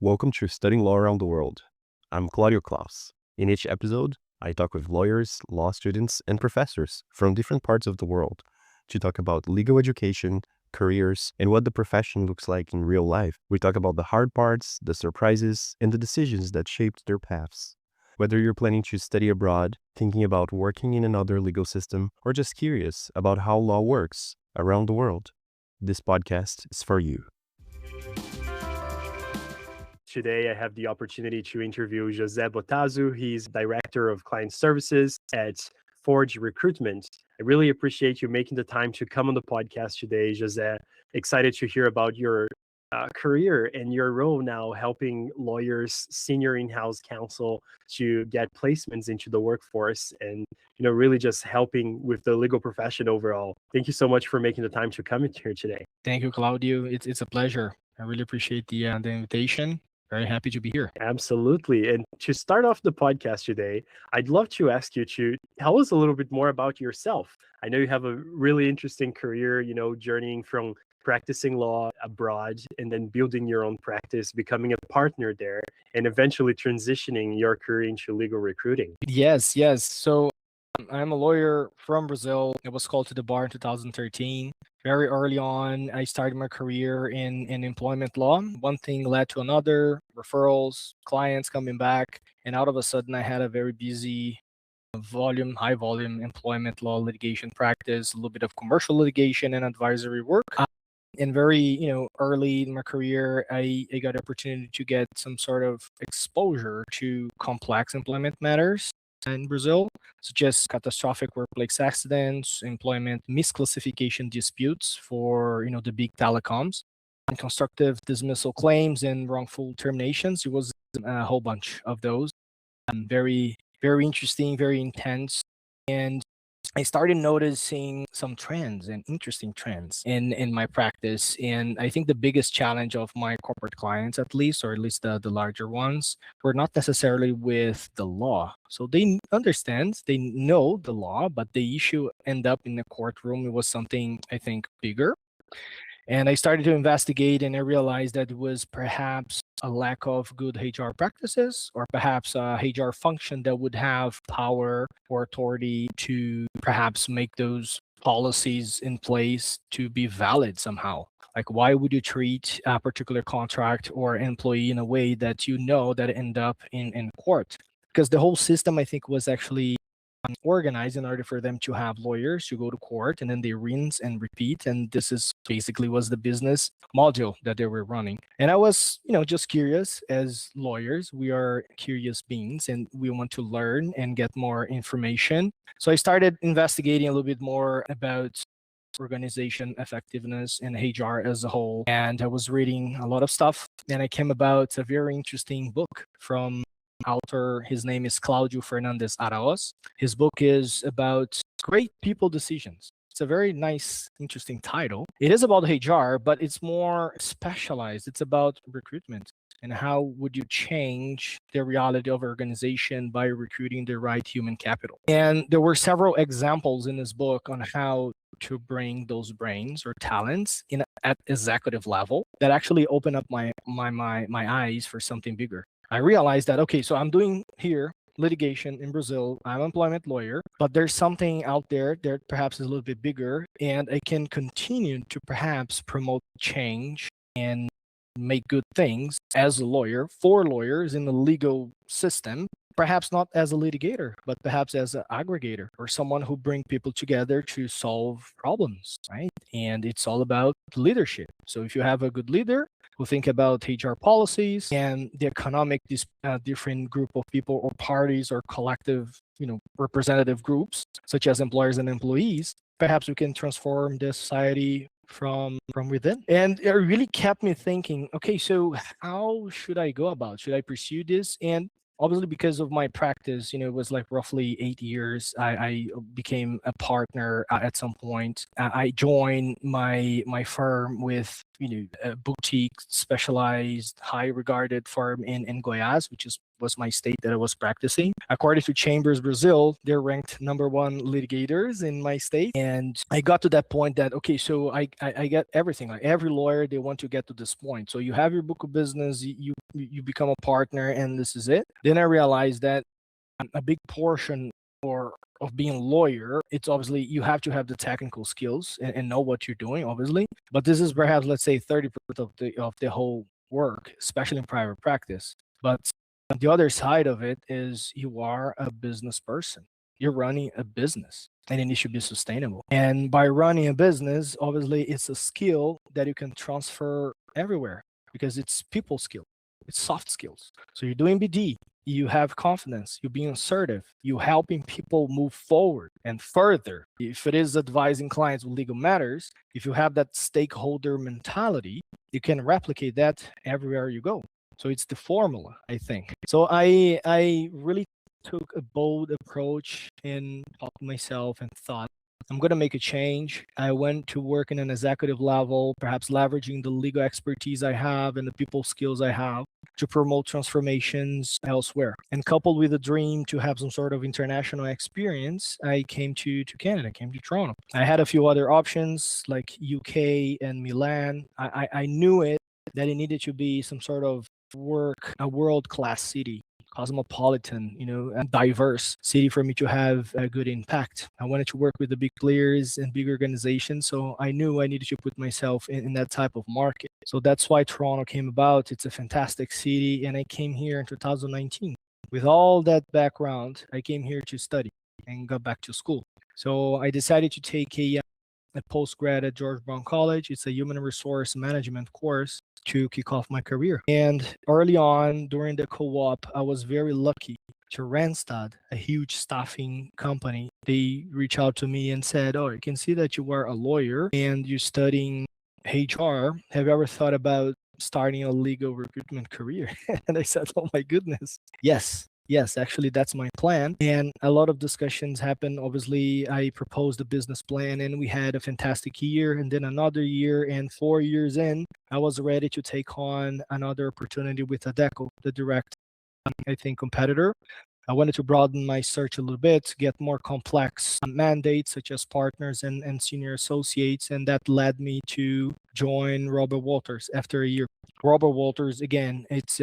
Welcome to Studying Law Around the World. I'm Claudio Klaus. In each episode, I talk with lawyers, law students, and professors from different parts of the world to talk about legal education, careers, and what the profession looks like in real life. We talk about the hard parts, the surprises, and the decisions that shaped their paths. Whether you're planning to study abroad, thinking about working in another legal system, or just curious about how law works around the world, this podcast is for you. Today, I have the opportunity to interview José Bottazzo. He's Director of Client Services at Forge Recruitment. I really appreciate you making the time to come on the podcast today, José. Excited to hear about your career and your role now helping lawyers, senior in-house counsel to get placements into the workforce and, really just helping with the legal profession overall. Thank you so much for making the time to come in here today. Thank you, Claudio. It's a pleasure. I really appreciate the invitation. Very happy to be here. Absolutely. And to start off the podcast today, I'd love to ask you to tell us a little bit more about yourself. I know you have a really interesting career, journeying from practicing law abroad and then building your own practice, becoming a partner there, and eventually transitioning your career into legal recruiting. Yes. So I'm a lawyer from Brazil. I was called to the bar in 2013. Very early on, I started my career in employment law. One thing led to another, referrals, clients coming back, and out of a sudden, I had a very busy high volume employment law litigation practice, a little bit of commercial litigation and advisory work. And very, early in my career, I got the opportunity to get some sort of exposure to complex employment matters in Brazil, such as catastrophic workplace accidents, employment misclassification disputes for the big telecoms, and constructive dismissal claims and wrongful terminations. It was a whole bunch of those. Very, very interesting, very intense, and I started noticing some trends and interesting trends in my practice. And I think the biggest challenge of my corporate clients, at least, or at least the larger ones, were not necessarily with the law. So they understand, they know the law, but the issue end up in the courtroom. It was something, I think, bigger. And I started to investigate, and I realized that it was perhaps a lack of good HR practices, or perhaps a HR function that would have power or authority to perhaps make those policies in place to be valid somehow. Like, why would you treat a particular contract or employee in a way that that end up in court? Because the whole system, I think, was actually organized in order for them to have lawyers to go to court, and then they rinse and repeat, and this is basically was the business module that they were running. And I was just curious. As lawyers, we are curious beings and we want to learn and get more information. So I started investigating a little bit more about organization effectiveness and HR as a whole, and I was reading a lot of stuff, and I came about a very interesting book from author. His name is Claudio Fernandez Araoz. His book is about great people decisions. It's a very nice, interesting title. It is about HR, but it's more specialized. It's about recruitment and how would you change the reality of organization by recruiting the right human capital. And there were several examples in this book on how to bring those brains or talents at executive level that actually open up my eyes for something bigger. I realized that, okay, so I'm doing here litigation in Brazil. I'm an employment lawyer, but there's something out there that perhaps is a little bit bigger, and I can continue to perhaps promote change and make good things as a lawyer for lawyers in the legal system, perhaps not as a litigator, but perhaps as an aggregator or someone who bring people together to solve problems, right? And it's all about leadership. So if you have a good leader who think about HR policies and the economic different group of people or parties or collective, representative groups, such as employers and employees, perhaps we can transform the society from within. And it really kept me thinking, okay, so how should I go about? Should I pursue this? And obviously, because of my practice, it was like roughly 8 years. I became a partner at some point. I joined my firm with a boutique, specialized, high regarded firm in Goiás, which is was my state that I was practicing. According to Chambers Brazil, they're ranked #1 litigators in my state. And I got to that point that, okay, so I get everything. Like every lawyer, they want to get to this point. So you have your book of business, you become a partner, and this is it. Then I realized that a big portion or of being a lawyer, it's obviously you have to have the technical skills and know what you're doing, obviously. But this is perhaps, let's say, 30% of the whole work, especially in private practice. But the other side of it is you are a business person. You're running a business and it needs to be sustainable. And by running a business, obviously it's a skill that you can transfer everywhere because it's people skill. It's soft skills. So you're doing BD, you have confidence, you're being assertive, you're helping people move forward and further. If it is advising clients with legal matters, if you have that stakeholder mentality, you can replicate that everywhere you go. So it's the formula, I think. So I really took a bold approach and talked to myself and thought, I'm going to make a change. I went to work in an executive level, perhaps leveraging the legal expertise I have and the people skills I have to promote transformations elsewhere. And coupled with a dream to have some sort of international experience, I came to Canada, came to Toronto. I had a few other options like UK and Milan. I knew it that it needed to be some sort of a world-class city, cosmopolitan, and diverse city for me to have a good impact. I wanted to work with the big players and big organizations, so I knew I needed to put myself in that type of market. So that's why Toronto came about. It's a fantastic city, and I came here in 2019. With all that background, I came here to study and got back to school. So I decided to take a postgrad at George Brown College. It's a human resource management course to kick off my career. And early on during the co-op, I was very lucky to Randstad, a huge staffing company. They reached out to me and said, "Oh, I can see that you are a lawyer and you're studying HR. Have you ever thought about starting a legal recruitment career?" And I said, "Oh my goodness, yes, actually, that's my plan." And a lot of discussions happened. Obviously, I proposed a business plan and we had a fantastic year and then another year. And 4 years in, I was ready to take on another opportunity with Adecco, the direct, I think, competitor. I wanted to broaden my search a little bit, get more complex mandates such as partners and senior associates. And that led me to join Robert Walters after a year. Robert Walters, again, it's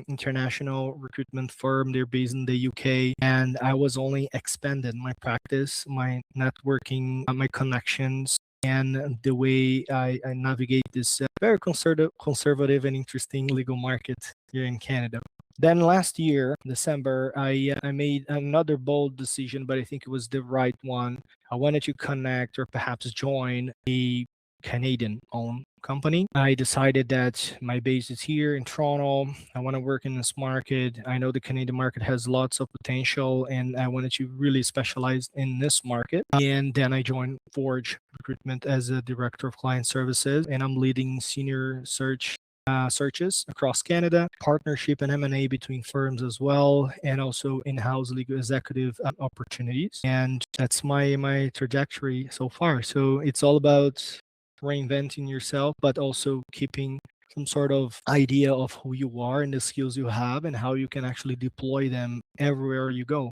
international recruitment firm. They're based in the UK, and I was only expanding my practice, my networking, my connections, and the way I navigate this very conservative and interesting legal market here in Canada. Then last year, December, I made another bold decision, but I think it was the right one. I wanted to connect or perhaps join a Canadian-owned company. I decided that my base is here in Toronto. I want to work in this market. I know the Canadian market has lots of potential, and I wanted to really specialize in this market. And then I joined Forge Recruitment as a director of client services, and I'm leading senior searches across Canada, partnership and M&A between firms as well, and also in-house legal executive opportunities. And that's my trajectory so far. So it's all about reinventing yourself, but also keeping some sort of idea of who you are and the skills you have and how you can actually deploy them everywhere you go.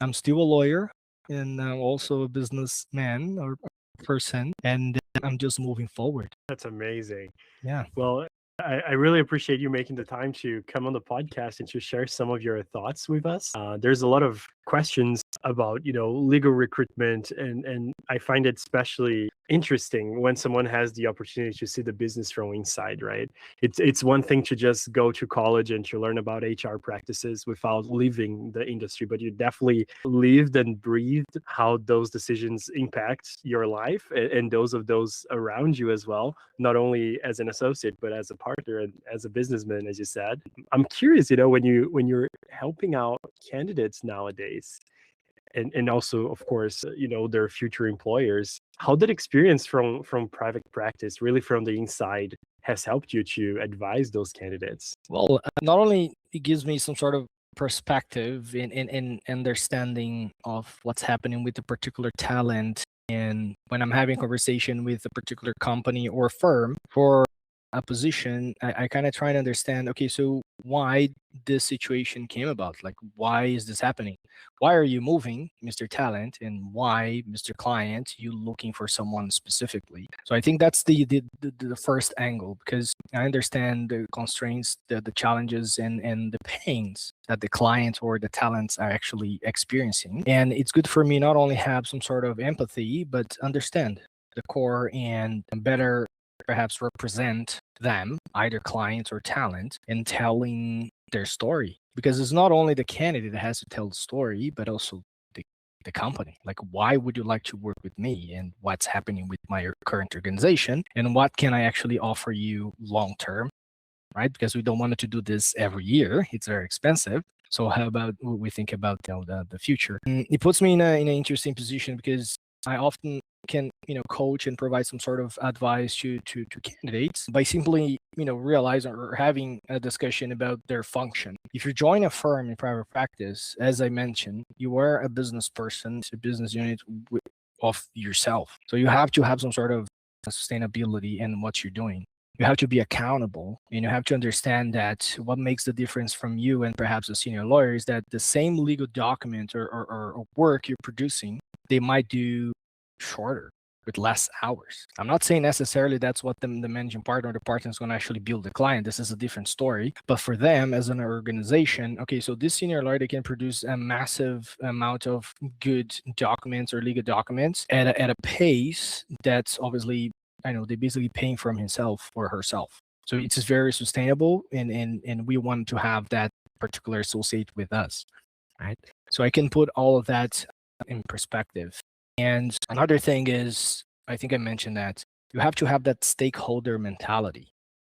I'm still a lawyer and also a businessman or person, and I'm just moving forward. That's amazing. Yeah. Well, I really appreciate you making the time to come on the podcast and to share some of your thoughts with us. There's a lot of questions about, legal recruitment, and I find it especially interesting when someone has the opportunity to see the business from inside, right? It's one thing to just go to college and to learn about HR practices without leaving the industry, but you definitely lived and breathed how those decisions impact your life and those of those around you as well, not only as an associate but as a partner and as a businessman, as you said. I'm curious, when you're helping out candidates nowadays, and also, of course, their future employers, how that experience from private practice, really from the inside, has helped you to advise those candidates? Well, not only it gives me some sort of perspective in understanding of what's happening with a particular talent, and when I'm having a conversation with a particular company or firm for a position, I kind of try to understand, okay, so why this situation came about? Like, why is this happening? Why are you moving, Mr. Talent, and why, Mr. Client, you looking for someone specifically? So I think that's the first angle, because I understand the constraints, the challenges, and the pains that the client or the talents are actually experiencing. And it's good for me not only have some sort of empathy, but understand the core and better perhaps represent them, either clients or talent, in telling their story. Because it's not only the candidate that has to tell the story, but also the company. Like, why would you like to work with me, and what's happening with my current organization, and what can I actually offer you long term, right? Because we don't want to do this every year. It's very expensive. So how about we think about the future? It puts me in an interesting position, because I often can coach and provide some sort of advice to candidates by simply realizing or having a discussion about their function. If you join a firm in private practice, as I mentioned, you are a business person, it's a business unit of yourself. So you have to have some sort of sustainability in what you're doing. You have to be accountable, and you have to understand that what makes the difference from you and perhaps a senior lawyer is that the same legal document or work you're producing, they might do shorter with less hours. I'm not saying necessarily that's what the managing partner or the partner is going to actually build the client. This is a different story. But for them as an organization, okay, so this senior lawyer, they can produce a massive amount of good documents or legal documents at a pace that's obviously, I know, they're basically paying from himself or herself. So it's just very sustainable, and we want to have that particular associate with us, right? So I can put all of that in perspective. And another thing is, I think I mentioned that you have to have that stakeholder mentality.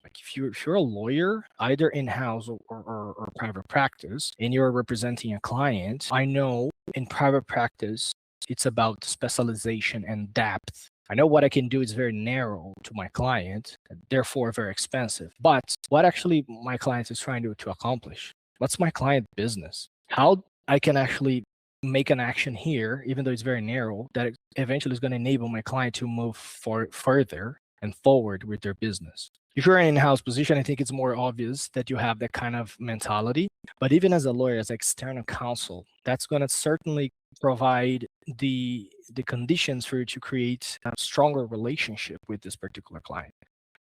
Like, if you're a lawyer, either in-house or private practice, and you're representing a client, I know in private practice, it's about specialization and depth. I know what I can do is very narrow to my client, therefore very expensive. But what actually my client is trying to accomplish? What's my client business? How I can actually make an action here, even though it's very narrow, that eventually is going to enable my client to move further and forward with their business. If you're in an in-house position, I think it's more obvious that you have that kind of mentality. But even as a lawyer, as external counsel, that's going to certainly provide the conditions for you to create a stronger relationship with this particular client.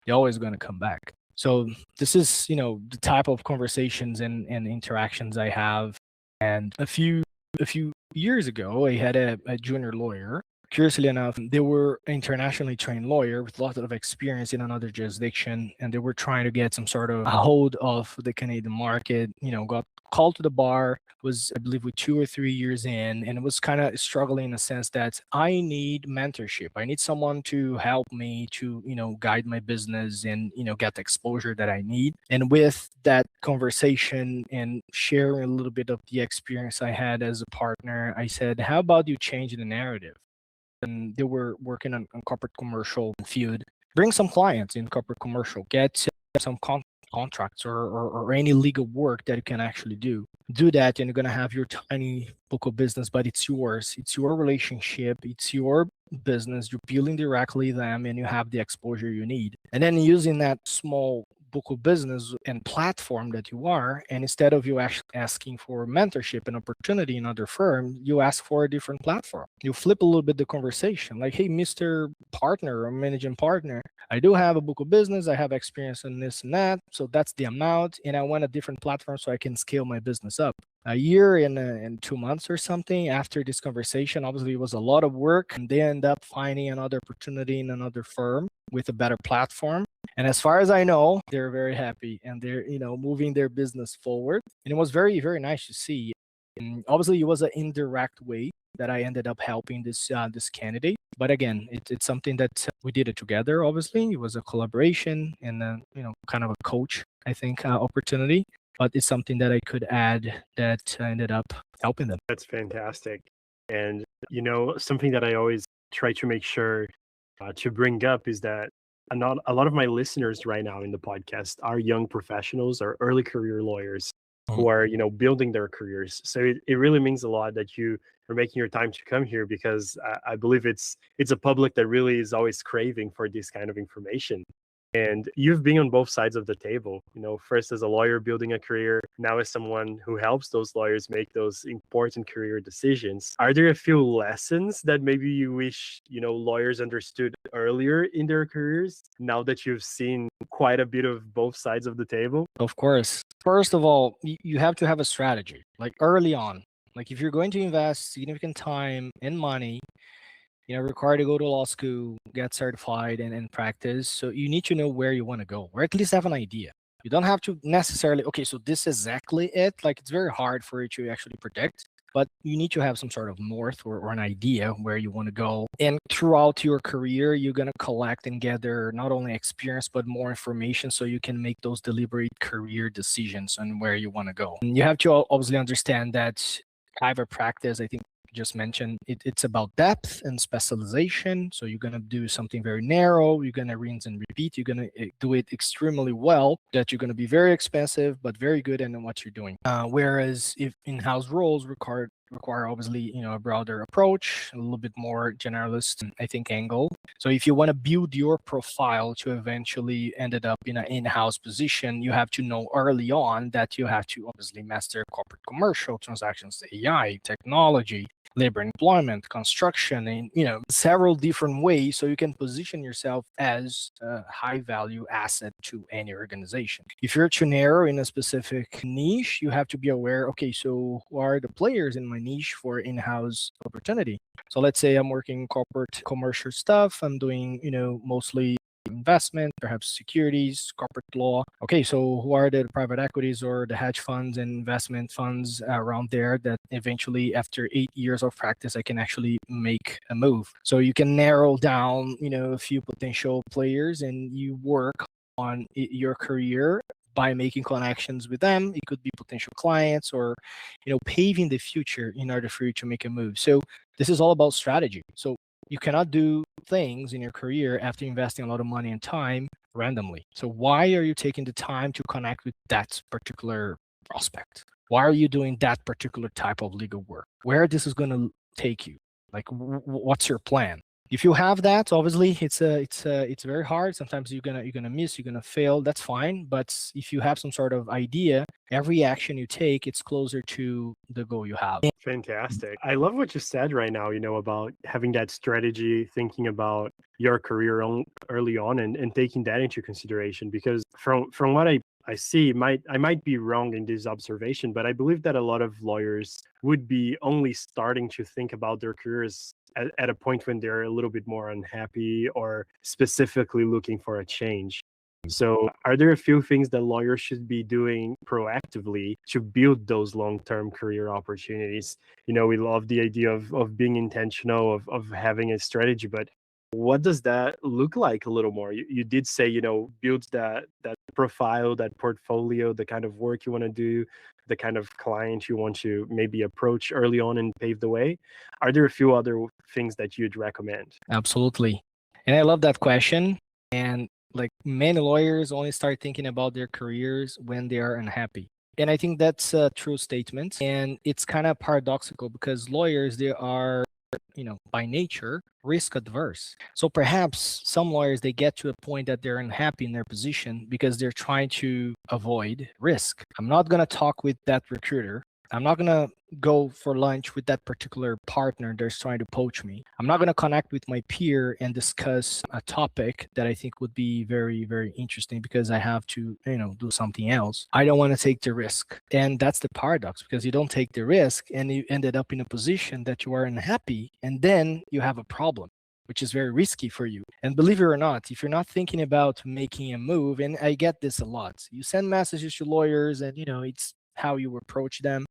They're always going to come back. So this is, the type of conversations and interactions I have. And a few years ago, I had a junior lawyer. Curiously enough, they were an internationally trained lawyer with lots of experience in another jurisdiction, and they were trying to get some sort of a hold of the Canadian market. Got called to the bar, was, I believe, with 2 or 3 years in, and it was kind of struggling in the sense that I need mentorship. I need someone to help me to, guide my business and, get the exposure that I need. And with that conversation and sharing a little bit of the experience I had as a partner, I said, how about you change the narrative? And they were working on corporate commercial field. Bring some clients in corporate commercial, get some contracts or any legal work that you can actually do that, and you're going to have your tiny book of business, but it's yours, it's your relationship, it's your business, you're building directly them, and you have the exposure you need. And then using that small book of business and platform that you are, and instead of you actually asking for mentorship and opportunity in other firms, you ask for a different platform. You flip a little bit the conversation, like, hey, Mr. Partner or managing partner, I do have a book of business, I have experience in this and that, so that's the amount, and I want a different platform so I can scale my business up. A year and 2 months or something after this conversation, obviously it was a lot of work, and they end up finding another opportunity in another firm with a better platform. And as far as I know, they're very happy, and they're, moving their business forward. And it was very, very nice to see. And obviously, it was an indirect way that I ended up helping this candidate. But again, it's something that we did it together. Obviously, it was a collaboration and kind of a coach, I think, opportunity. But it's something that I could add that ended up helping them. That's fantastic. And something that I always try to make sure to bring up is that not a lot of my listeners right now in the podcast are young professionals or early career lawyers who are building their careers. So it really means a lot that you are making your time to come here, because I believe it's a public that really is always craving for this kind of information. And you've been on both sides of the table, first as a lawyer building a career, now as someone who helps those lawyers make those important career decisions. Are there a few lessons that maybe you wish, lawyers understood earlier in their careers, now that you've seen quite a bit of both sides of the table? Of course. First of all, you have to have a strategy, like early on. Like if you're going to invest significant time and money, required to go to law school, get certified and practice. So you need to know where you want to go, or at least have an idea. You don't have to necessarily, okay, so this is exactly it. Like it's very hard for you to actually predict, but you need to have some sort of north or an idea where you want to go. And throughout your career, you're going to collect and gather not only experience, but more information so you can make those deliberate career decisions on where you want to go. And you have to obviously understand that private practice, I think, just mentioned, it's about depth and specialization. So you're going to do something very narrow, you're going to rinse and repeat, you're going to do it extremely well, that you're going to be very expensive but very good in what you're doing. Whereas if in-house roles require obviously a broader approach, a little bit more generalist, I think, angle. So if you want to build your profile to eventually ended up in an in-house position, you have to know early on that you have to obviously master corporate commercial transactions, AI, technology, labor employment, construction, and several different ways, so you can position yourself as a high value asset to any organization. If you're too narrow in a specific niche, you have to be aware, okay, so who are the players in my niche for in-house opportunity? So let's say I'm working corporate commercial stuff, I'm doing mostly investment, perhaps securities, corporate law. Okay, so who are the private equities or the hedge funds and investment funds around there that eventually after 8 years of practice, I can actually make a move? So you can narrow down, a few potential players, and you work on your career by making connections with them. It could be potential clients or, paving the future in order for you to make a move. So this is all about strategy. So you cannot do things in your career after investing a lot of money and time randomly. So why are you taking the time to connect with that particular prospect? Why are you doing that particular type of legal work? Where this is going to take you? Like, what's your plan? If you have that, obviously it's very hard. Sometimes you're gonna miss, you're gonna fail. That's fine. But if you have some sort of idea, every action you take, it's closer to the goal you have. Fantastic. I love what you said right now, about having that strategy, thinking about your career early on, and taking that into consideration. Because from what I see, I might be wrong in this observation, but I believe that a lot of lawyers would be only starting to think about their careers at a point when they're a little bit more unhappy or specifically looking for a change. So, are there a few things that lawyers should be doing proactively to build those long-term career opportunities? We love the idea of being intentional, of having a strategy, but what does that look like a little more? You did say, build that profile, that portfolio, the kind of work you want to do, the kind of client you want to maybe approach early on and pave the way. Are there a few other things that you'd recommend? Absolutely. And I love that question. And like many lawyers only start thinking about their careers when they are unhappy. And I think that's a true statement. And it's kind of paradoxical because lawyers, they are, by nature, risk adverse. So perhaps some lawyers, they get to a point that they're unhappy in their position because they're trying to avoid risk. I'm not going to talk with that recruiter. I'm not going to go for lunch with that particular partner that's trying to poach me. I'm not going to connect with my peer and discuss a topic that I think would be very, very interesting because I have to, do something else. I don't want to take the risk. And that's the paradox, because you don't take the risk and you ended up in a position that you are unhappy, and then you have a problem, which is very risky for you. And believe it or not, if you're not thinking about making a move, and I get this a lot, you send messages to lawyers and, it's how you approach them,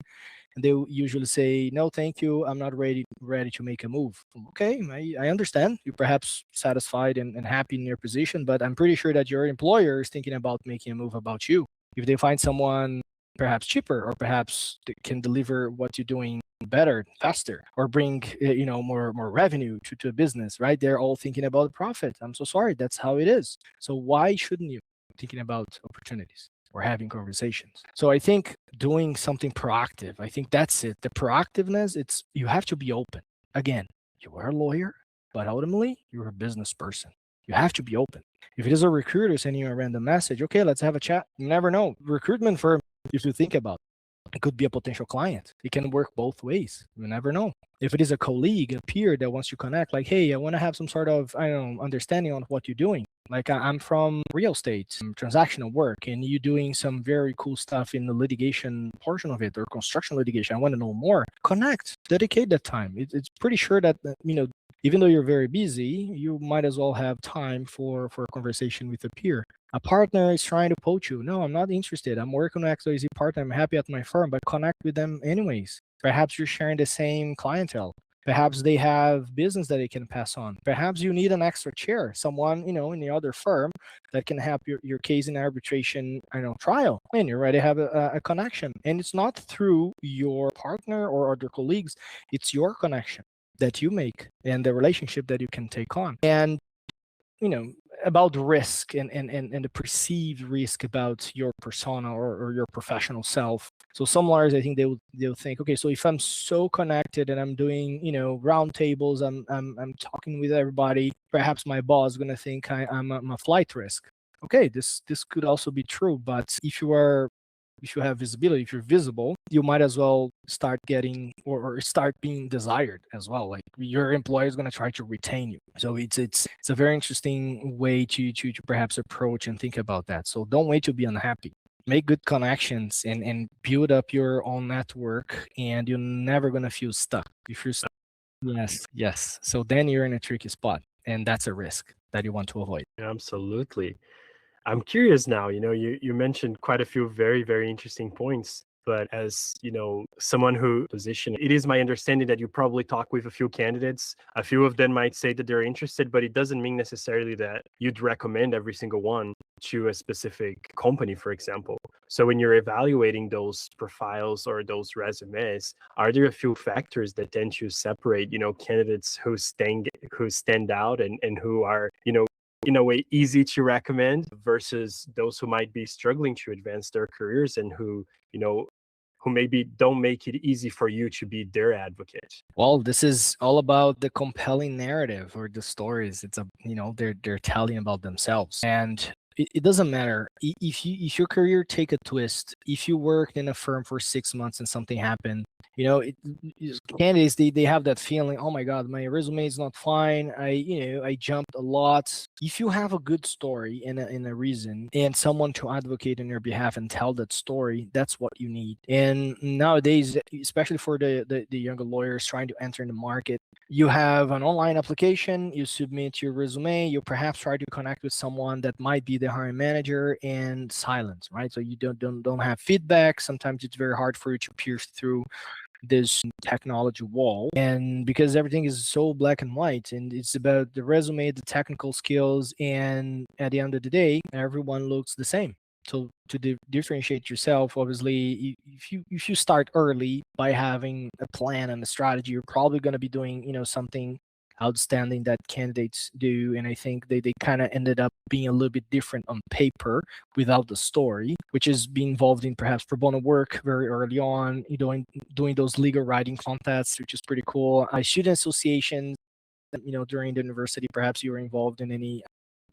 and they usually say, no, thank you, I'm not ready to make a move. Okay, I understand you're perhaps satisfied and happy in your position, but I'm pretty sure that your employer is thinking about making a move about you. If they find someone perhaps cheaper, or perhaps they can deliver what you're doing better, faster, or bring more revenue to a business, right? They're all thinking about profit. I'm so sorry, that's how it is. So why shouldn't you be thinking about opportunities or having conversations? So I think doing something proactive, I think that's it. The proactiveness, it's, you have to be open. Again, you are a lawyer, but ultimately you're a business person. You have to be open. If it is a recruiter sending you a random message, okay, let's have a chat. You never know. Recruitment firm, if you think about it, it could be a potential client. It can work both ways. You never know. If it is a colleague, a peer that wants to connect, like, hey, I want to have some sort of, I don't know, understanding on what you're doing. Like I'm from real estate, transactional work, and you doing some very cool stuff in the litigation portion of it or construction litigation. I want to know more. Connect, dedicate that time. It's pretty sure that, even though you're very busy, you might as well have time for a conversation with a peer. A partner is trying to poach you. No, I'm not interested. I'm working with XYZ partner. I'm happy at my firm, but connect with them anyways. Perhaps you're sharing the same clientele. Perhaps they have business that they can pass on. Perhaps you need an extra chair, someone, in the other firm that can help your case in arbitration, trial. And you already have a connection. And it's not through your partner or other colleagues. It's your connection that you make and the relationship that you can take on. And about risk and the perceived risk about your persona or your professional self. So some lawyers, I think they'll think, okay, so if I'm so connected and I'm doing round tables, I'm talking with everybody, perhaps my boss is going to think I'm a flight risk. Okay, this could also be true, but if you have visibility, if you're visible, you might as well start getting or start being desired as well. Like your employer is going to try to retain you. So it's a very interesting way to perhaps approach and think about that. So don't wait to be unhappy. Make good connections and build up your own network, and you're never going to feel stuck. If you're stuck, yes. So then you're in a tricky spot, and that's a risk that you want to avoid. Absolutely. I'm curious now, you mentioned quite a few very, very interesting points, but as, someone who position, it is my understanding that you probably talk with a few candidates. A few of them might say that they're interested, but it doesn't mean necessarily that you'd recommend every single one to a specific company, for example. So when you're evaluating those profiles or those resumes, are there a few factors that tend to separate, candidates who stand out and who are, in a way easy to recommend versus those who might be struggling to advance their careers and who maybe don't make it easy for you to be their advocate? Well, this is all about the compelling narrative or the stories. It's they're telling about themselves, and it doesn't matter if your career take a twist. If you worked in a firm for 6 months and something happened, candidates they have that feeling. Oh my God, my resume is not fine. I jumped a lot. If you have a good story and a reason and someone to advocate on your behalf and tell that story, that's what you need. And nowadays, especially for the younger lawyers trying to enter in the market, you have an online application, you submit your resume, you perhaps try to connect with someone that might be the hiring manager, and silence, right? So you don't have feedback. Sometimes it's very hard for you to pierce through this technology wall, and because everything is so black and white and it's about the resume, the technical skills, and at the end of the day everyone looks the same. So to differentiate yourself, obviously, if you start early by having a plan and a strategy, you're probably going to be doing something outstanding that candidates do. And I think they kind of ended up being a little bit different on paper without the story, which is being involved in perhaps pro bono work very early on, doing those legal writing contests, which is pretty cool. Student associations, during the university, perhaps you were involved in any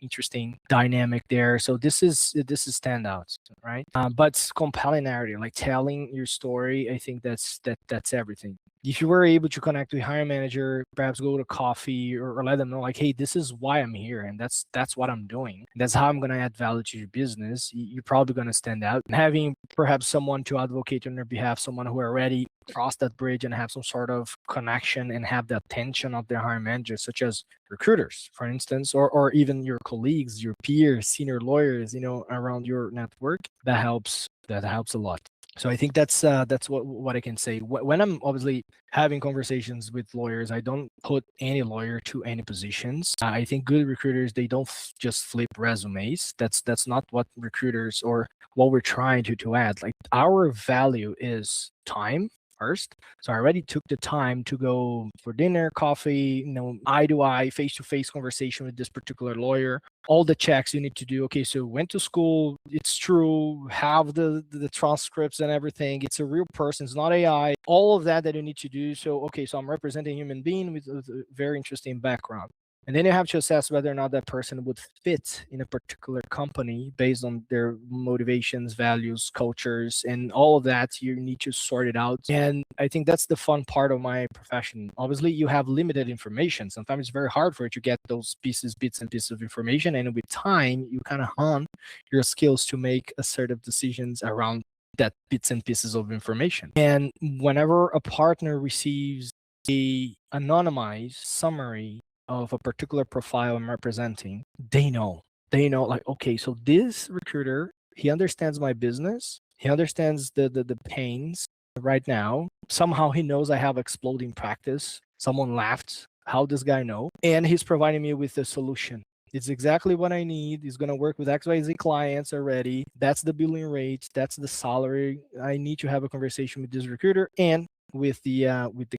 interesting dynamic there. So this is standouts, right? But compelling narrative, like telling your story, I think that's everything. If you were able to connect with hiring manager, perhaps go to coffee or let them know, like, hey, this is why I'm here, and that's what I'm doing. That's how I'm gonna add value to your business. You're probably gonna stand out. And having perhaps someone to advocate on their behalf, someone who already crossed that bridge and have some sort of connection and have the attention of their hiring manager, such as recruiters, for instance, or even your colleagues, your peers, senior lawyers, around your network, that helps a lot. So I think that's what I can say. When I'm obviously having conversations with lawyers, I don't put any lawyer to any positions. I think good recruiters, they don't just flip resumes. That's not what recruiters or what we're trying to add. Like our value is time first. So I already took the time to go for dinner, coffee, eye to eye, face to face conversation with this particular lawyer. All the checks you need to do. Okay, so went to school, it's true, have the transcripts and everything. It's a real person, it's not AI. All of that you need to do. So, okay, so I'm representing a human being with a very interesting background. And then you have to assess whether or not that person would fit in a particular company based on their motivations, values, cultures, and all of that. You need to sort it out. And I think that's the fun part of my profession. Obviously, you have limited information. Sometimes it's very hard for you to get those bits and pieces of information. And with time, you kind of hone your skills to make assertive decisions around that bits and pieces of information. And whenever a partner receives a anonymized summary of a particular profile I'm representing, they know like, okay, so this recruiter, he understands my business, he understands the pains right now. Somehow he knows I have exploding practice. Someone laughed. How does this guy know? And he's providing me with a solution. It's exactly what I need. He's going to work with XYZ clients already. That's the billing rate. That's the salary. I need to have a conversation with this recruiter and with the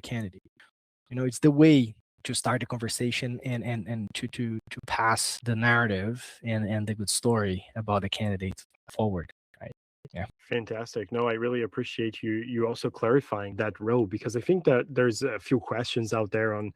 candidate. It's the way to start the conversation and to pass the narrative and the good story about the candidate forward. Right? Yeah. Fantastic. No, I really appreciate you also clarifying that role, because I think that there's a few questions out there on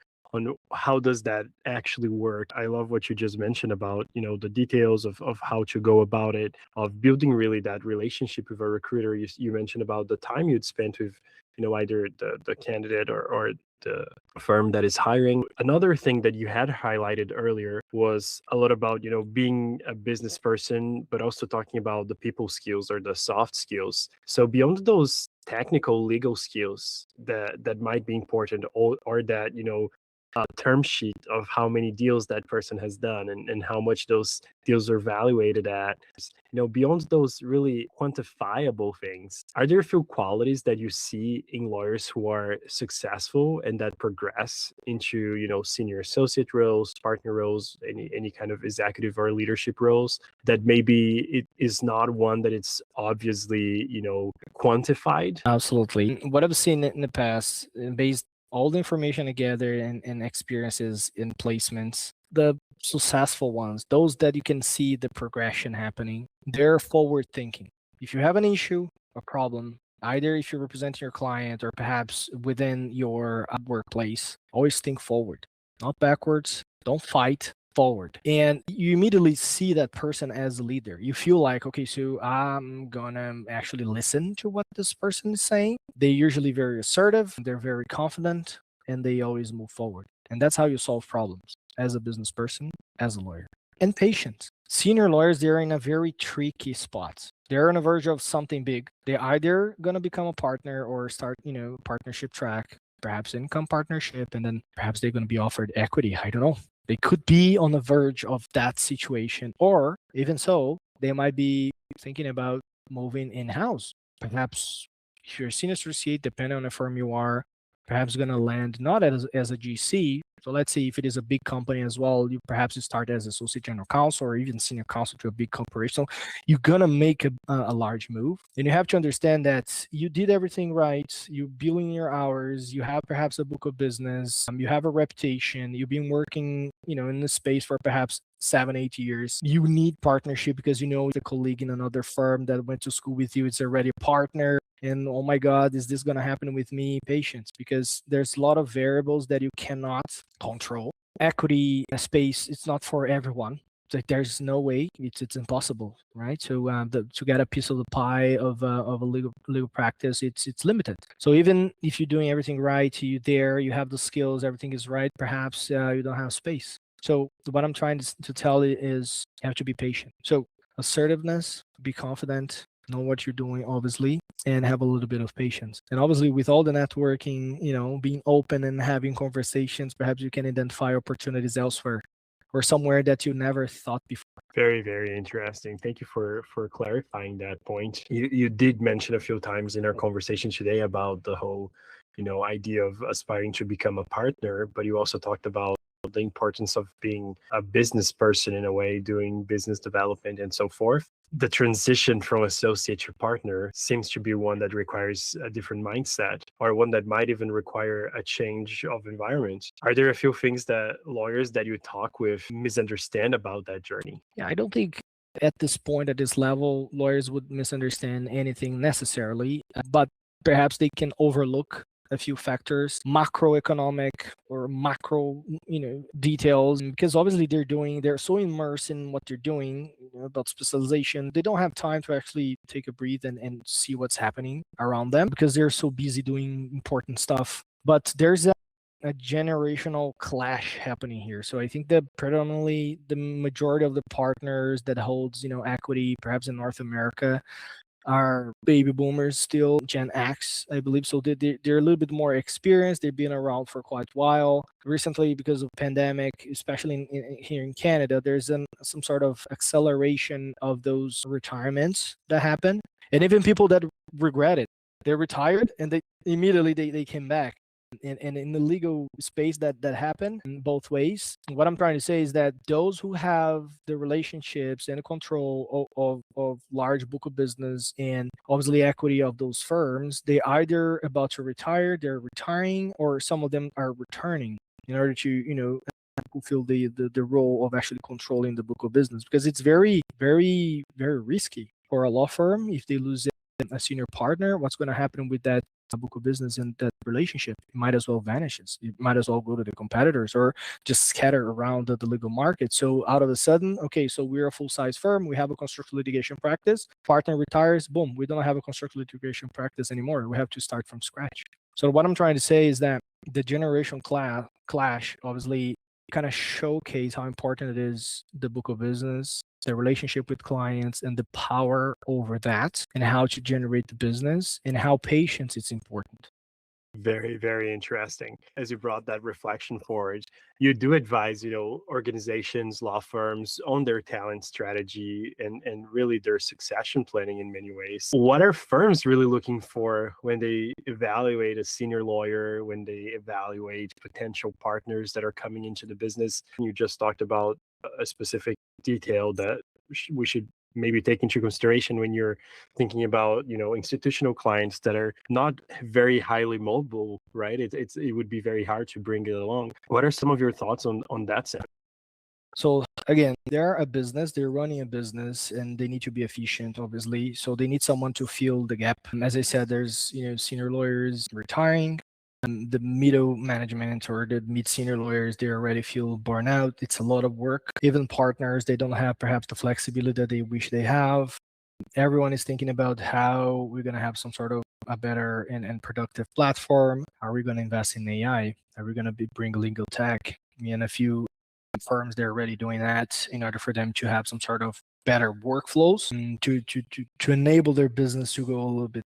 how does that actually work. I love what you just mentioned about, the details of how to go about it, of building really that relationship with a recruiter. You mentioned about the time you'd spent with, either the candidate or the firm that is hiring. Another thing that you had highlighted earlier was a lot about, being a business person, but also talking about the people skills or the soft skills. So beyond those technical legal skills that might be important, or that, term sheet of how many deals that person has done and how much those deals are evaluated at. Beyond those really quantifiable things, are there a few qualities that you see in lawyers who are successful and that progress into, senior associate roles, partner roles, any kind of executive or leadership roles, that maybe it is not one that it's obviously, quantified? Absolutely. What I've seen in the past, based all the information together and experiences in placements, the successful ones, those that you can see the progression happening, they're forward thinking. If you have an issue, a problem, either if you're representing your client or perhaps within your workplace, always think forward, not backwards. Don't fight, forward. And you immediately see that person as a leader. You feel like, okay, so I'm gonna actually listen to what this person is saying. They're usually very assertive, they're very confident, and they always move forward. And that's how you solve problems as a business person, as a lawyer. And patient. Senior lawyers, they're in a very tricky spot. They're on the verge of something big. They're either gonna become a partner or start, partnership track, perhaps income partnership, and then perhaps they're gonna be offered equity. I don't know. They could be on the verge of that situation, or even so, they might be thinking about moving in-house. Perhaps if you're a senior associate, depending on the firm you are, perhaps going to land not as a GC. So let's say if it is a big company as well, you start as associate general counsel or even senior counsel to a big corporation. You're going to make a large move. And you have to understand that you did everything right. You're billing your hours. You have perhaps a book of business. You have a reputation. You've been working, in the space for perhaps 7-8 years. You need partnership because the colleague in another firm that went to school with you, it's already a partner. And oh my God, is this going to happen with me? Patience, because there's a lot of variables that you cannot control. Equity space, it's not for everyone. Like there's no way, it's impossible, right? So to get a piece of the pie of a legal practice, it's limited. So even if you're doing everything right, you have the skills, everything is right, perhaps you don't have space. So what I'm trying to tell you is you have to be patient. So assertiveness, be confident, know what you're doing, obviously, and have a little bit of patience. And obviously, with all the networking, being open and having conversations, perhaps you can identify opportunities elsewhere or somewhere that you never thought before. Very, very interesting. Thank you for clarifying that point. You did mention a few times in our conversation today about the whole, idea of aspiring to become a partner, but you also talked about the importance of being a business person in a way, doing business development and so forth. The transition from associate to partner seems to be one that requires a different mindset, or one that might even require a change of environment. Are there a few things that lawyers that you talk with misunderstand about that journey? Yeah, I don't think at this point, at this level, lawyers would misunderstand anything necessarily, but perhaps they can overlook a few factors, macroeconomic or macro, details, because obviously they're so immersed in what they're doing, about specialization. They don't have time to actually take a breath and see what's happening around them because they're so busy doing important stuff. But there's a generational clash happening here. So I think that predominantly the majority of the partners that holds, equity, perhaps in North America, are baby boomers still, Gen X, I believe. So they're a little bit more experienced. They've been around for quite a while. Recently, because of pandemic, especially here in Canada, there's some sort of acceleration of those retirements that happen. And even people that regret it, they retired and they immediately they came back. And in the legal space that happened in both ways. What I'm trying to say is that those who have the relationships and control of large book of business and obviously equity of those firms, they either about to retire, they're retiring, or some of them are returning in order to fulfill the role of actually controlling the book of business, because it's very, very, very risky for a law firm. If they lose a senior partner, what's going to happen with that book of business and that relationship? It might as well vanishes. It might as well go to the competitors or just scatter around the legal market. So out of a sudden, okay, so we're a full-size firm, we have a constructive litigation practice, partner retires, boom, we don't have a constructive litigation practice anymore. We have to start from scratch. So what I'm trying to say is that the generation clash obviously kind of showcase how important it is, the book of business, the relationship with clients, and the power over that, and how to generate the business, and how patience is important. Very, very interesting. As you brought that reflection forward, you do advise, organizations, law firms on their talent strategy and really their succession planning in many ways. What are firms really looking for when they evaluate a senior lawyer, when they evaluate potential partners that are coming into the business? You just talked about a specific detail that we should maybe take into consideration when you're thinking about institutional clients that are not very highly mobile, right? It would be very hard to bring it along. What are some of your thoughts on that sense? So again, they're a business, they're running a business, and they need to be efficient, obviously. So they need someone to fill the gap. As I said, there's senior lawyers retiring, and the middle management or the mid senior lawyers, they already feel burnout. It's a lot of work. Even partners, they don't have perhaps the flexibility that they wish they have. Everyone is thinking about how we're going to have some sort of a better and productive platform. Are we going to invest in AI? Are we going to bring legal tech? And a few firms, they're already doing that in order for them to have some sort of better workflows and to enable their business to go a little bit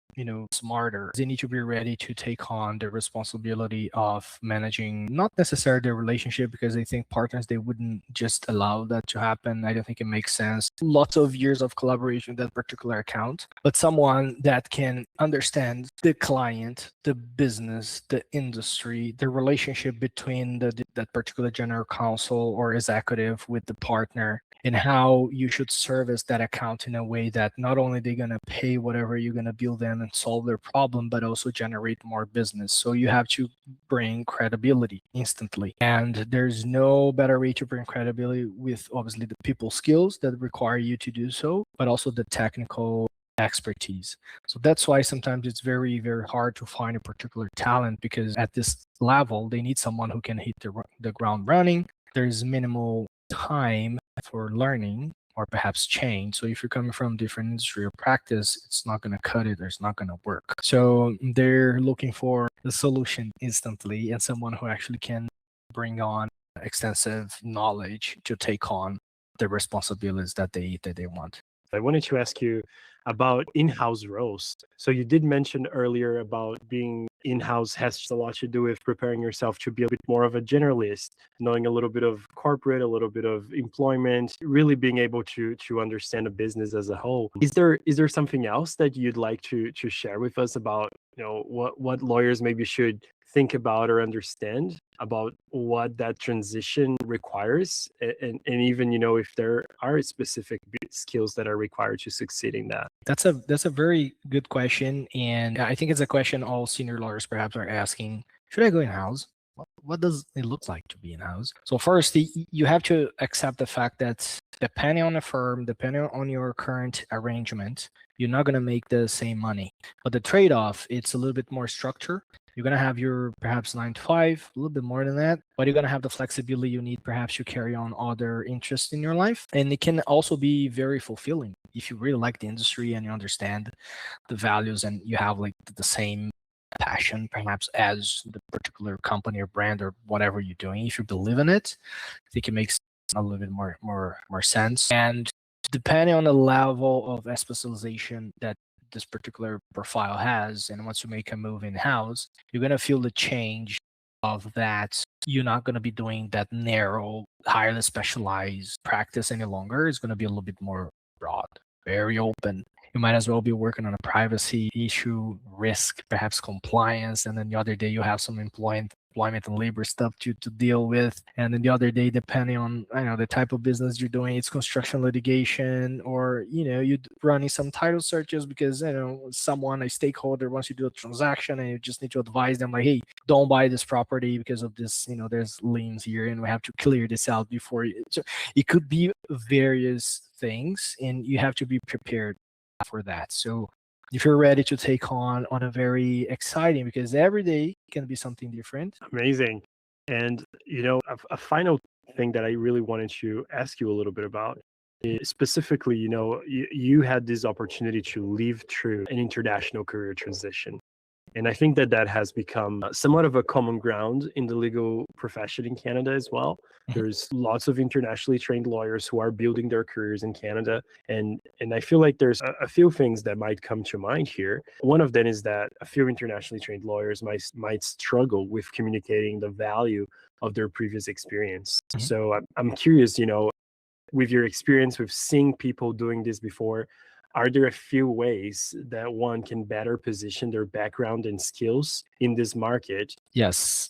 smarter. They need to be ready to take on the responsibility of managing not necessarily their relationship, because they think partners, they wouldn't just allow that to happen. I don't think it makes sense. Lots of years of collaboration with that particular account, but someone that can understand the client, the business, the industry, the relationship between that particular general counsel or executive with the partner, and how you should service that account in a way that not only they're going to pay whatever you're going to bill them and solve their problem, but also generate more business. So you have to bring credibility instantly. And there's no better way to bring credibility with obviously the people skills that require you to do so, but also the technical expertise. So that's why sometimes it's very, very hard to find a particular talent, because at this level, they need someone who can hit the ground running. There's minimal time for learning or perhaps change. So if you're coming from different industry or practice, it's not going to cut it or it's not going to work. So they're looking for the solution instantly and someone who actually can bring on extensive knowledge to take on the responsibilities that they want. I wanted to ask you about in-house roles. So you did mention earlier about being in-house has a lot to do with preparing yourself to be a bit more of a generalist, knowing a little bit of corporate, a little bit of employment, really being able to understand a business as a whole. Is there something else that you'd like to share with us about what lawyers maybe should think about or understand about what that transition requires, and even if there are specific skills that are required to succeed in that? That's a very good question, and I think it's a question all senior lawyers perhaps are asking. Should I go in-house? What does it look like to be in-house? So first, you have to accept the fact that depending on the firm, depending on your current arrangement, you're not going to make the same money. But the trade-off, it's a little bit more structure. You're going to have your perhaps 9 to 5, a little bit more than that, but you're going to have the flexibility you need perhaps to carry on other interests in your life. And it can also be very fulfilling if you really like the industry and you understand the values and you have like the same passion perhaps as the particular company or brand or whatever you're doing. If you believe in it, I think it makes a little bit more sense. And depending on the level of specialization that this particular profile has, and once you make a move in house, you're going to feel the change of that. You're not going to be doing that narrow, highly specialized practice any longer. It's going to be a little bit more broad, very open. You might as well be working on a privacy issue, risk, perhaps compliance, and then the other day you have some employment and labor stuff to deal with. And then the other day, depending on the type of business you're doing, it's construction litigation, or you're running some title searches because a stakeholder wants you to do a transaction and you just need to advise them like, hey, don't buy this property because of this, there's liens here and we have to clear this out before you. So it could be various things and you have to be prepared for that. So if you're ready to take on a very exciting, because every day can be something different. Amazing. And a final thing that I really wanted to ask you a little bit about is specifically, you had this opportunity to live through an international career transition. And I think that has become somewhat of a common ground in the legal profession in Canada as well. There's lots of internationally trained lawyers who are building their careers in Canada. And I feel like there's a few things that might come to mind here. One of them is that a few internationally trained lawyers might struggle with communicating the value of their previous experience. So I'm curious, with your experience with seeing people doing this before, are there a few ways that one can better position their background and skills in this market? Yes.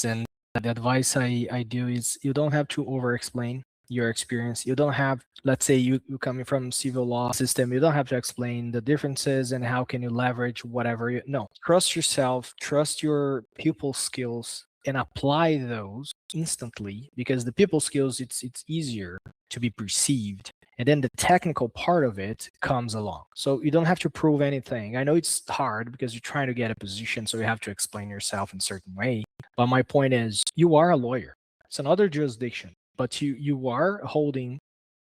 And the advice I do is you don't have to over explain your experience. You don't have, let's say you coming from civil law system, you don't have to explain the differences and how can you leverage whatever no, trust yourself, trust your people skills and apply those instantly, because the people skills, it's easier to be perceived. And then the technical part of it comes along. So you don't have to prove anything. I know it's hard because you're trying to get a position, so you have to explain yourself in a certain way. But my point is, you are a lawyer. It's another jurisdiction, but you are holding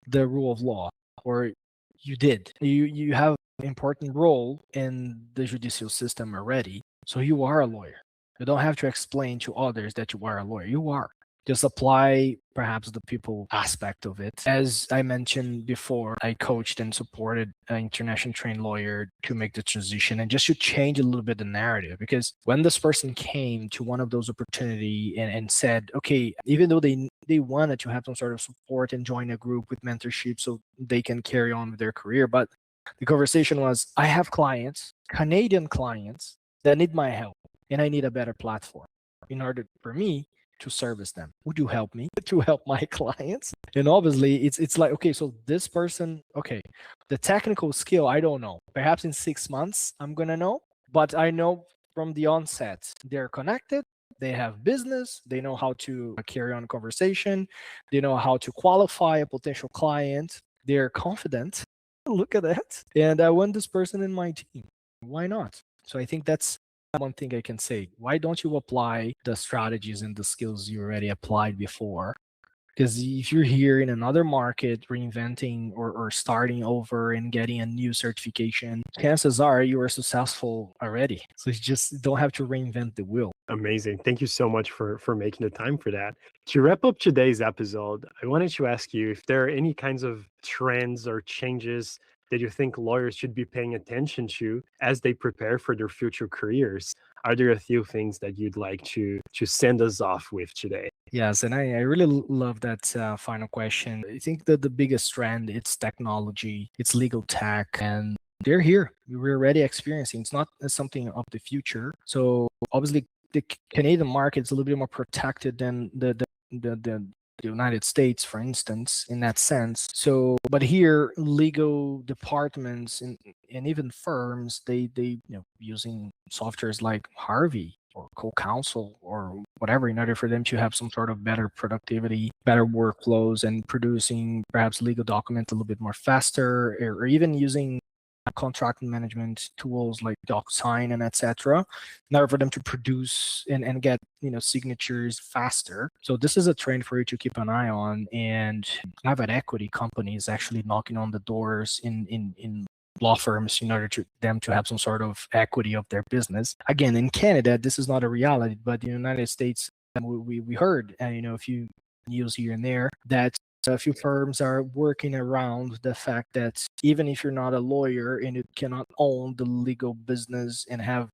the rule of law, or you did. You have an important role in the judicial system already. So you are a lawyer. You don't have to explain to others that you are a lawyer. You are. Just apply perhaps the people aspect of it. As I mentioned before, I coached and supported an international trained lawyer to make the transition and just to change a little bit the narrative. Because when this person came to one of those opportunity and said, okay, even though they wanted to have some sort of support and join a group with mentorship so they can carry on with their career, but the conversation was, I have clients, Canadian clients, that need my help, and I need a better platform in order for me to service them. Would you help me to help my clients? And obviously it's like, okay, so this person, okay, the technical skill, I don't know. Perhaps in 6 months I'm gonna know, but I know from the onset they're connected, they have business, they know how to carry on a conversation, they know how to qualify a potential client, they're confident. Look at that. And I want this person in my team. Why not? So I think that's one thing I can say. Why don't you apply the strategies and the skills you already applied before? Because if you're here in another market, reinventing or starting over and getting a new certification, chances are you are successful already. So you just don't have to reinvent the wheel. Amazing. Thank you so much for making the time for that. To wrap up today's episode, I wanted to ask you if there are any kinds of trends or changes that you think lawyers should be paying attention to as they prepare for their future careers. Are there a few things that you'd like to send us off with today? Yes, and I really love that final question. I think that the biggest trend, it's technology, it's legal tech, and they're here. We're already experiencing. It's not something of the future. So obviously, the Canadian market is a little bit more protected than the United States, for instance, in that sense. So, but here, legal departments and even firms, they using softwares like Harvey or co-counsel or whatever in order for them to have some sort of better productivity, better workflows, and producing perhaps legal documents a little bit more faster, or even using contract management tools like DocSign and etc. in order for them to produce and get signatures faster. So this is a trend for you to keep an eye on. And private equity companies actually knocking on the doors in law firms in order to them to have some sort of equity of their business. Again, in Canada, this is not a reality, but in the United States, we heard a few news here and there that a few firms are working around the fact that even if you're not a lawyer and you cannot own the legal business and have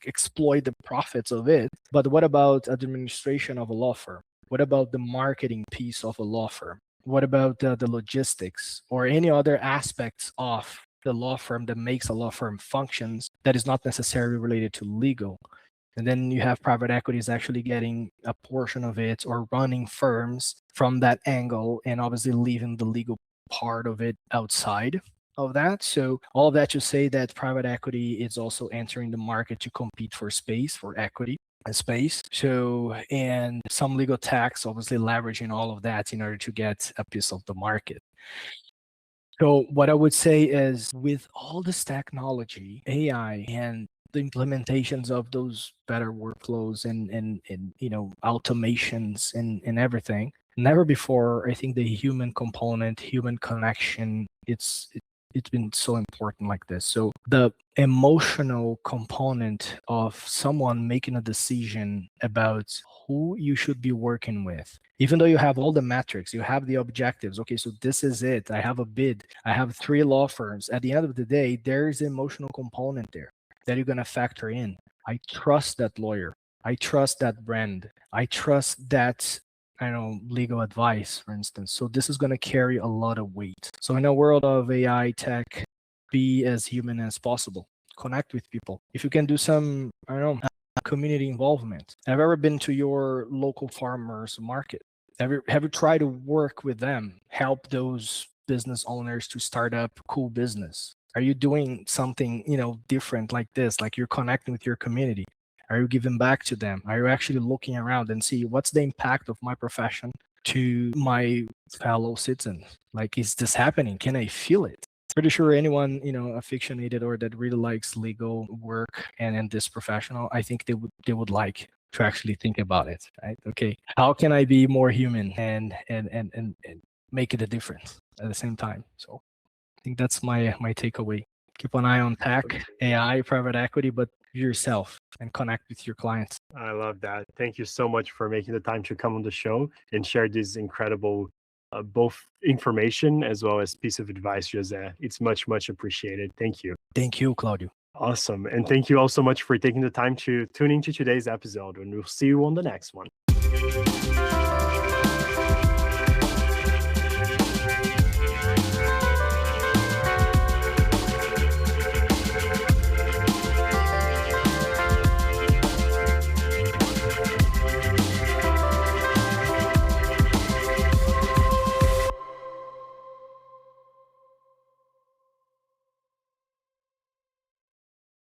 exploit the profits of it, but what about administration of a law firm? What about the marketing piece of a law firm? What about the logistics or any other aspects of the law firm that makes a law firm functions that is not necessarily related to legal? And then you have private equities actually getting a portion of it or running firms from that angle and obviously leaving the legal part of it outside of that. So all of that to say that private equity is also entering the market to compete for space, for equity and space. So, and some legal tax obviously leveraging all of that in order to get a piece of the market. So what I would say is with all this technology, AI, and the implementations of those better workflows and automations and everything, never before I think the human component, human connection, it's been so important like this. So the emotional component of someone making a decision about who you should be working with, even though you have all the metrics, you have the objectives. Okay, so this is it. I have a bid. I have 3 law firms. At the end of the day, there's an emotional component there that you're going to factor in. I trust that lawyer. I trust that brand. I trust that legal advice, for instance. So this is going to carry a lot of weight. So in a world of AI tech, be as human as possible. Connect with people. If you can do some, community involvement. Have you ever been to your local farmers market? Have you tried to work with them, help those business owners to start up cool business? Are you doing something, different like this? Like you're connecting with your community? Are you giving back to them? Are you actually looking around and see what's the impact of my profession to my fellow citizens? Like, is this happening? Can I feel it? Pretty sure anyone, aficionated or that really likes legal work and this professional, I think they would like to actually think about it, right? Okay, how can I be more human and make it a difference at the same time? So I think that's my takeaway. Keep an eye on tech, AI, private equity, but yourself and connect with your clients. I love that. Thank you so much for making the time to come on the show and share this incredible both information as well as piece of advice, Jose. It's much, much appreciated. Thank you. Thank you, Claudio. Awesome. And thank you all so much for taking the time to tune into today's episode, and we'll see you on the next one.